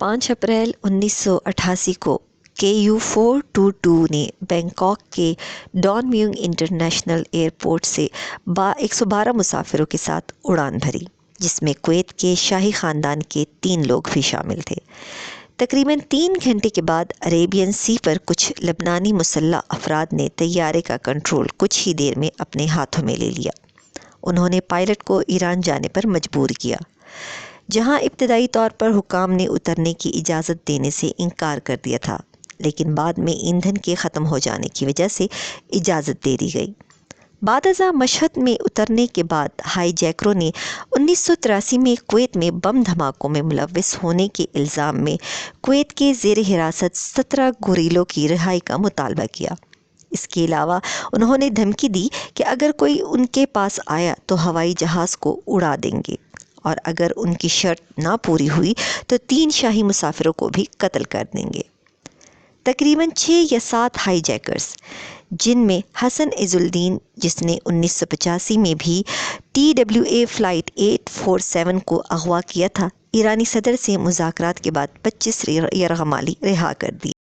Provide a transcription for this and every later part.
5 अप्रैल 1988 को KU422 ने Bangkok के डॉन म्यूंग इंटरनेशनल एयरपोर्ट से 112 मुसाफिरों के साथ उड़ान भरी, जिसमें कुवैत के शाही ख़ानदान के 3 लोग भी शामिल थे। तकरीबन 3 घंटे के बाद अरेबियन सी पर कुछ लबनानी मुसल्लह अफराद ने तैयारे का कंट्रोल कुछ ही देर में अपने हाथों में ले लिया। उन्होंने पायलट को ईरान जाने पर मजबूर किया, जहां इब्तदाई तौर पर हुकाम ने उतरने की इजाज़त देने से इनकार कर दिया था, लेकिन बाद में ईंधन के ख़त्म हो जाने की वजह से इजाज़त दे दी गई। बादअज़ां मशहद में उतरने के बाद हाईजैकरों ने 1983 में कुवैत में बम धमाकों में मुलव्वस होने के इल्ज़ाम में कुवैत के ज़ेर हिरासत 17 गोरीलों की रिहाई का मुतालबा किया। इसके अलावा उन्होंने धमकी दी कि अगर कोई उनके पास आया तो हवाई जहाज़ को उड़ा देंगे, और अगर उनकी शर्त ना पूरी हुई तो 3 शाही मुसाफिरों को भी कत्ल कर देंगे। तकरीबन 6 या 7 हाईजैकर्स, जिनमें हसन इज़ुद्दीन, जिसने 1985 में भी TWA फ़्लाइट 847 को अगवा किया था, ईरानी सदर से मुज़ाकरात के बाद 25 यरग़माली रिहा कर दी।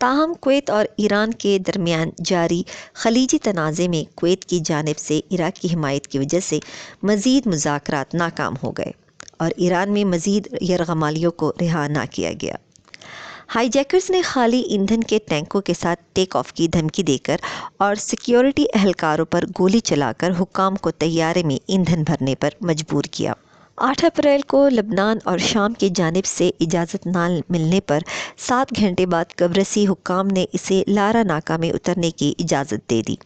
ताहम कुवैत और ईरान के दरमियान जारी खलीजी तनाज़े में कुवैत की जानिब से इराक की हिमायत की वजह से मज़ीद मुज़ाकरात नाकाम हो गए और ईरान में मज़ीद यरग़मालियों को रिहा ना किया गया। हाईजैकर्स ने खाली ईंधन के टैंकों के साथ टेक ऑफ की धमकी देकर और सिक्योरिटी एहलकारों पर गोली चलाकर हुक्काम को तैयारे में ईंधन भरने पर मजबूर किया। 8 अप्रैल को लबनान और शाम की जानिब से इजाज़त ना मिलने पर 7 घंटे बाद कब्रसी हुक्काम ने इसे लारा नाका में उतरने की इजाज़त दे दी।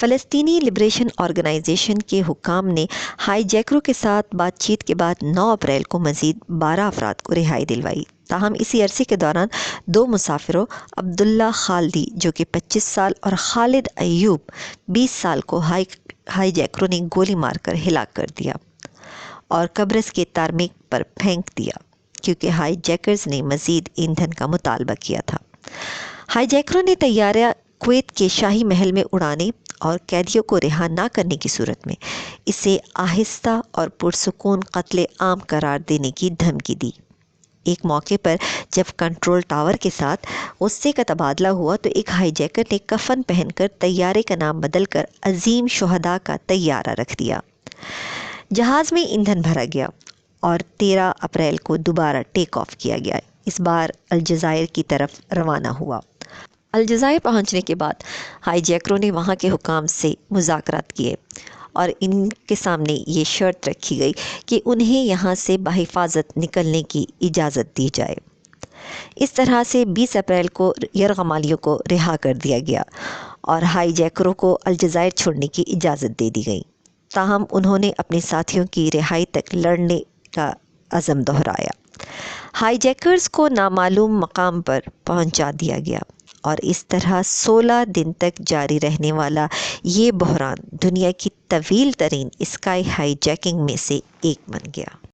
फ़लस्तीनी लिबरेशन ऑर्गेनाइजेशन के हुक्काम ने हाईजैकरों के साथ बातचीत के बाद 9 अप्रैल को मज़ीद 12 अफराद को रिहाई दिलवाई। ताहम इसी अरसे के दौरान 2 मुसाफिरों अब्दुल्ला खालदी, जो कि 25 साल, और खालिद अयूब 20 साल को हाईजैकरों ने गोली मारकर हिलाक कर दिया और कब्रस के तारमेक पर फेंक दिया, क्योंकि हाईजैकर्स ने मज़ीद ईंधन का मुतालबा किया था। हाईजैकरों ने तैयारा कुवैत के शाही महल में उड़ाने और कैदियों को रिहा ना करने की सूरत में इसे आहिस्ता और पुरसुकून कत्ले आम करार देने की धमकी दी। एक मौके पर जब कंट्रोल टावर के साथ गुस्से का तबादला हुआ तो एक हाईजैकर ने कफन पहनकर तैयारे का नाम बदलकर अजीम शुहदा का तैयारा रख दिया। जहाज़ में ईंधन भरा गया और 13 अप्रैल को दोबारा टेक ऑफ किया गया। इस बार अलजायर की तरफ रवाना हुआ। अलजायर पहुंचने के बाद हाईजैकरों ने वहां के हुकाम से मुज़ाकरात किए और इनके सामने ये शर्त रखी गई कि उन्हें यहाँ से बाहिफाजत निकलने की इजाज़त दी जाए। इस तरह से 20 अप्रैल को यरग़मालियों को रिहा कर दिया गया और हाईजैकरों को अलजायर छोड़ने की इजाज़त दे दी गई। ताहम उन्होंने अपने साथियों की रिहाई तक लड़ने का अज़म दोहराया। हाईजैकर्स को नामालूम मकाम पर पहुंचा दिया गया और इस तरह 16 दिन तक जारी रहने वाला ये बहरान दुनिया की तवील तरीन स्काई हाईजैकिंग में से एक बन गया।